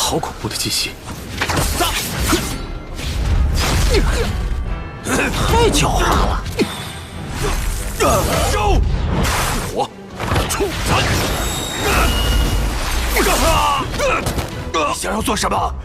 好恐怖的气息！太狡猾了！收！我畜生！你想要做什么？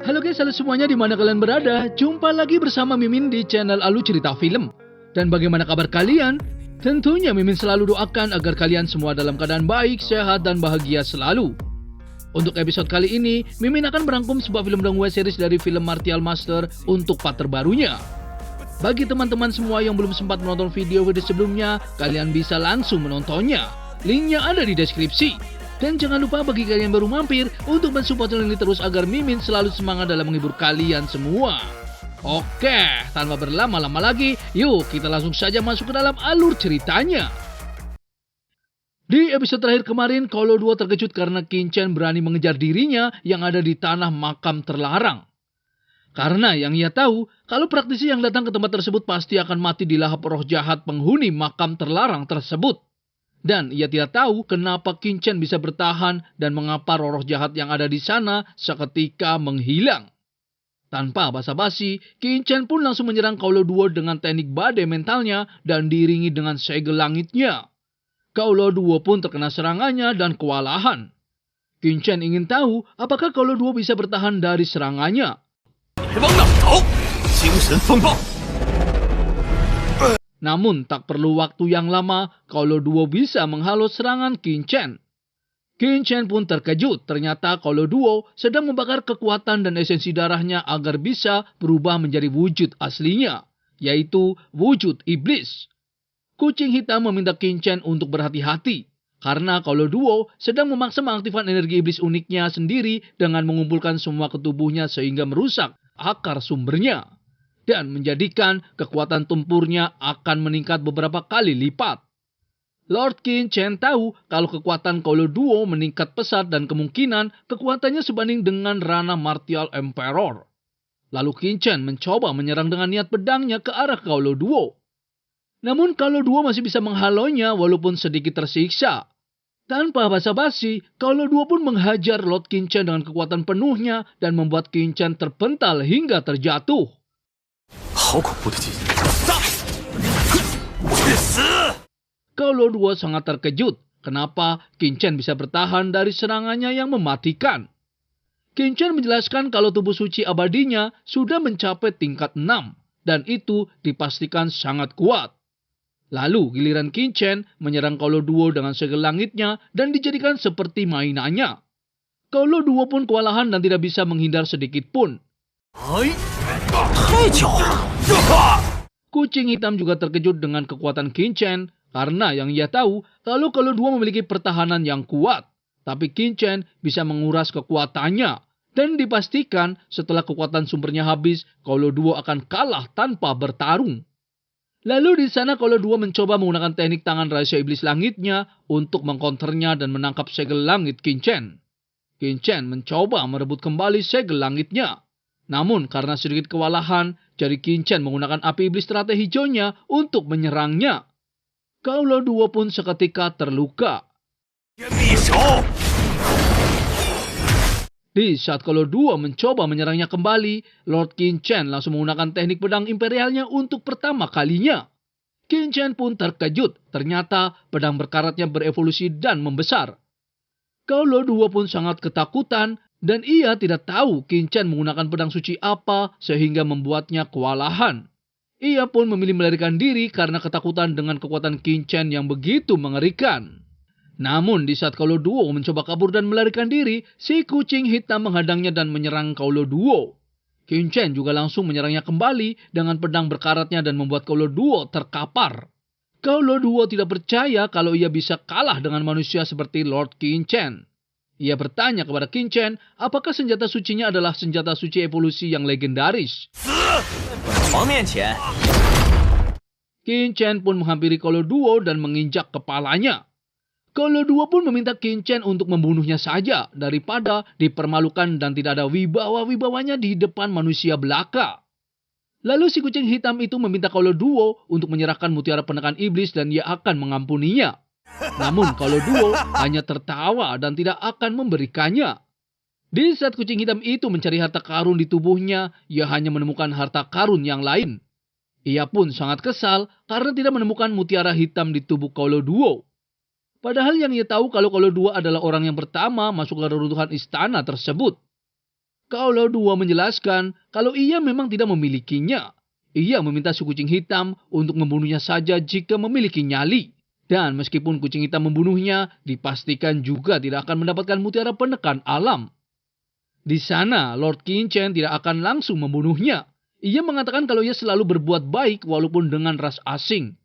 Halo guys, halo semuanya, dimana kalian berada? Jumpa lagi bersama Mimin di channel Alu Cerita Film. Dan bagaimana kabar kalian? Tentunya Mimin selalu doakan agar kalian semua dalam keadaan baik, sehat, dan bahagia selalu. Untuk episode kali ini, Mimin akan merangkum sebuah film dan web series dari film Martial Master untuk part terbarunya. Bagi teman-teman semua yang belum sempat menonton video-video sebelumnya, kalian bisa langsung menontonnya. Linknya ada di deskripsi. Dan jangan lupa bagi kalian yang baru mampir untuk mensupport channel ini terus agar Mimin selalu semangat dalam menghibur kalian semua. Oke, tanpa berlama-lama lagi, yuk kita langsung saja masuk ke dalam alur ceritanya. Di episode terakhir kemarin, Kolo Duo terkejut karena Qin-Chen berani mengejar dirinya yang ada di tanah makam terlarang. Karena yang ia tahu, kalau praktisi yang datang ke tempat tersebut pasti akan mati di lahap roh jahat penghuni makam terlarang tersebut. Dan ia tidak tahu kenapa Qin-Chen bisa bertahan dan mengapa roh jahat yang ada di sana seketika menghilang. Tanpa basa-basi, Qin-Chen pun langsung menyerang Kolo Duo dengan teknik badai mentalnya dan diiringi dengan segel langitnya. Kolo Duo pun terkena serangannya dan kewalahan. Qin-Chen ingin tahu apakah Kolo Duo bisa bertahan dari serangannya. Namun tak perlu waktu yang lama, Kolo Duo bisa menghalau serangan Qin-Chen. Qin-Chen pun terkejut, ternyata Kolo Duo sedang membakar kekuatan dan esensi darahnya agar bisa berubah menjadi wujud aslinya, yaitu wujud iblis. Kucing hitam meminta Qin-Chen untuk berhati-hati, karena Kolo Duo sedang memaksa mengaktifkan energi iblis uniknya sendiri dengan mengumpulkan semua ke tubuhnya sehingga merusak akar sumbernya. Dan menjadikan kekuatan tempurnya akan meningkat beberapa kali lipat. Lord Qin-Chen tahu kalau kekuatan Kolo Duo meningkat pesat dan kemungkinan kekuatannya sebanding dengan Rana Martial Emperor. Lalu Qin-Chen mencoba menyerang dengan niat pedangnya ke arah Kolo Duo. Namun Kolo Duo masih bisa menghaloinya walaupun sedikit tersiksa. Tanpa basa-basi, Kolo Duo pun menghajar Lord Qin-Chen dengan kekuatan penuhnya dan membuat Qin-Chen terpental hingga terjatuh. 好恐怖的气息！Kolo Duo sangat terkejut kenapa Qin-Chen bisa bertahan dari serangannya yang mematikan. Qin-Chen menjelaskan kalau tubuh suci abadinya sudah mencapai tingkat 6 dan itu dipastikan sangat kuat. Lalu giliran Qin-Chen menyerang Kolo Duo dengan segel langitnya dan dijadikan seperti mainannya. Kolo Duo pun kewalahan dan tidak bisa menghindar sedikit pun. 太狡猾了！ Kucing hitam juga terkejut dengan kekuatan Qin-Chen karena yang ia tahu kalau Kolo Duo memiliki pertahanan yang kuat. Tapi Qin-Chen bisa menguras kekuatannya dan dipastikan setelah kekuatan sumbernya habis, Kolo Duo akan kalah tanpa bertarung. Lalu di sana Kolo Duo mencoba menggunakan teknik tangan rahasia iblis langitnya untuk mengkonternya dan menangkap segel langit Qin-Chen. Qin-Chen mencoba merebut kembali segel langitnya. Namun karena sedikit kewalahan, jari Qin-Chen menggunakan api iblis teratai hijaunya untuk menyerangnya. Kolo Duo pun seketika terluka. Di saat Kolo Duo mencoba menyerangnya kembali, Lord Qin-Chen langsung menggunakan teknik pedang imperialnya untuk pertama kalinya. Qin-Chen pun terkejut, ternyata pedang berkaratnya berevolusi dan membesar. Kolo Duo pun sangat ketakutan, dan ia tidak tahu Qin-Chen menggunakan pedang suci apa sehingga membuatnya kewalahan. Ia pun memilih melarikan diri karena ketakutan dengan kekuatan Qin-Chen yang begitu mengerikan. Namun di saat Kolo Duo mencoba kabur dan melarikan diri, si kucing hitam menghadangnya dan menyerang Kolo Duo. Qin-Chen juga langsung menyerangnya kembali dengan pedang berkaratnya dan membuat Kolo Duo terkapar. Kolo Duo tidak percaya kalau ia bisa kalah dengan manusia seperti Lord Qin-Chen. Ia bertanya kepada Qin-Chen apakah senjata sucinya adalah senjata suci evolusi yang legendaris. Qin-Chen pun menghampiri Kolo Duo dan menginjak kepalanya. Kolo Duo pun meminta Qin-Chen untuk membunuhnya saja daripada dipermalukan dan tidak ada wibawa-wibawanya di depan manusia belaka. Lalu si kucing hitam itu meminta Kolo Duo untuk menyerahkan mutiara penekan iblis dan ia akan mengampuninya. Namun kalau Duo hanya tertawa dan tidak akan memberikannya. Di saat kucing hitam itu mencari harta karun di tubuhnya, ia hanya menemukan harta karun yang lain. Ia pun sangat kesal karena tidak menemukan mutiara hitam di tubuh Kaulo Duo. Padahal yang ia tahu kalau Kaulo Duo adalah orang yang pertama masuk ke reruntuhan istana tersebut. Kaulo Duo menjelaskan kalau ia memang tidak memilikinya. Ia meminta si kucing hitam untuk membunuhnya saja jika memiliki nyali. Dan meskipun kucing hitam membunuhnya, dipastikan juga tidak akan mendapatkan mutiara penekan alam. Di sana, Lord Qingchen tidak akan langsung membunuhnya. Ia mengatakan kalau ia selalu berbuat baik walaupun dengan ras asing.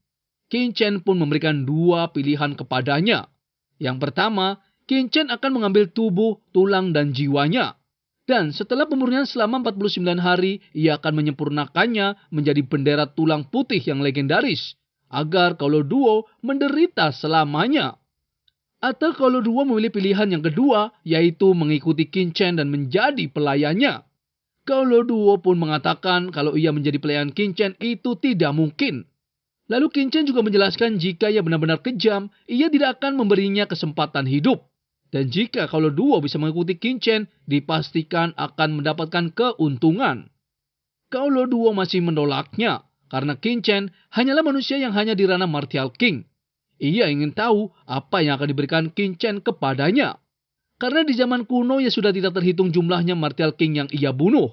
Qingchen pun memberikan dua pilihan kepadanya. Yang pertama, Qingchen akan mengambil tubuh, tulang, dan jiwanya. Dan setelah pemurnian selama 49 hari, ia akan menyempurnakannya menjadi bendera tulang putih yang legendaris. Agar Kaulo Duo menderita selamanya. Atau Kaulo Duo memilih pilihan yang kedua, yaitu mengikuti Qingchen dan menjadi pelayannya. Kaulo Duo pun mengatakan kalau ia menjadi pelayan Qingchen itu tidak mungkin. Lalu Qingchen juga menjelaskan jika ia benar-benar kejam, ia tidak akan memberinya kesempatan hidup. Dan jika Kaulo Duo bisa mengikuti Qingchen, dipastikan akan mendapatkan keuntungan. Kaulo Duo masih menolaknya, karena Qingchen hanyalah manusia yang hanya di ranah Martial King. Ia ingin tahu apa yang akan diberikan Qingchen kepadanya. Karena di zaman kuno ia sudah tidak terhitung jumlahnya Martial King yang ia bunuh.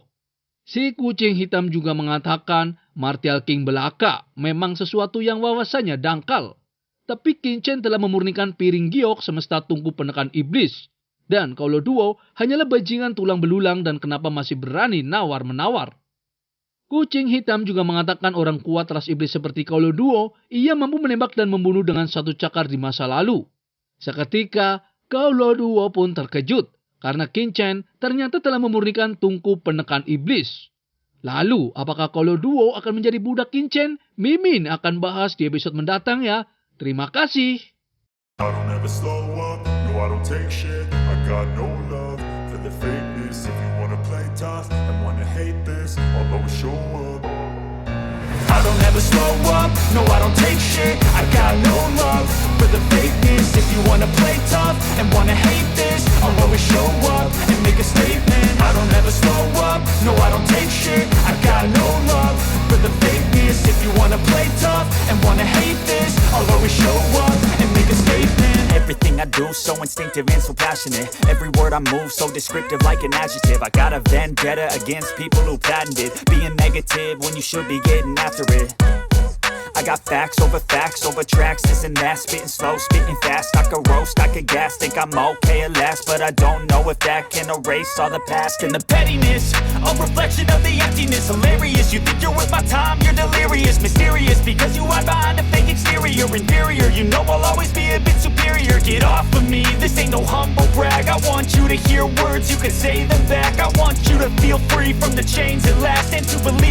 Si kucing hitam juga mengatakan Martial King belaka memang sesuatu yang wawasannya dangkal. Tapi Qingchen telah memurnikan piring giok semesta tungku penekan iblis. Dan Kaulo Duo hanyalah bajingan tulang belulang dan kenapa masih berani nawar-menawar. Kucing hitam juga mengatakan orang kuat ras iblis seperti Kaulo Duo, ia mampu menembak dan membunuh dengan satu cakar di masa lalu. Seketika, Kaulo Duo pun terkejut, karena Qingchen ternyata telah memurnikan tungku penekan iblis. Lalu, apakah Kaulo Duo akan menjadi budak Qingchen? Mimin akan bahas di episode mendatang ya. Terima kasih. I don't ever slow up, no I don't take shit. I got no love for the fakeness. If you wanna play tough and wanna hate this, I'll always show up. I don't ever slow up, no I don't take shit. I got no love for the fakeness. If you wanna play tough and wanna hate this, I'll always show up and make a statement. I don't ever slow up, no I don't take shit. I got no love for the fakeness. If you wanna play tough and wanna hate this, I'll always show up and make a statement. Everything I do so instinctive and so passionate. Every word I move so descriptive like an adjective. I got a vendetta against people who patented being negative when you should be getting after it. I got facts over tracks, this and that. Spitting slow, spitting fast. I could roast, I could gas. Think I'm okay at last, but I don't know if that can erase all the past. And the pettiness, a reflection of the emptiness. Hilarious, you think you're worth my time, you're delirious. Mysterious, because you hide behind a fake exterior. Inferior, you know I'll always be a bit superior. Get off of me, this ain't no humble brag. I want you to hear words, you can say them back. I want you to feel free from the chains at last, and to believe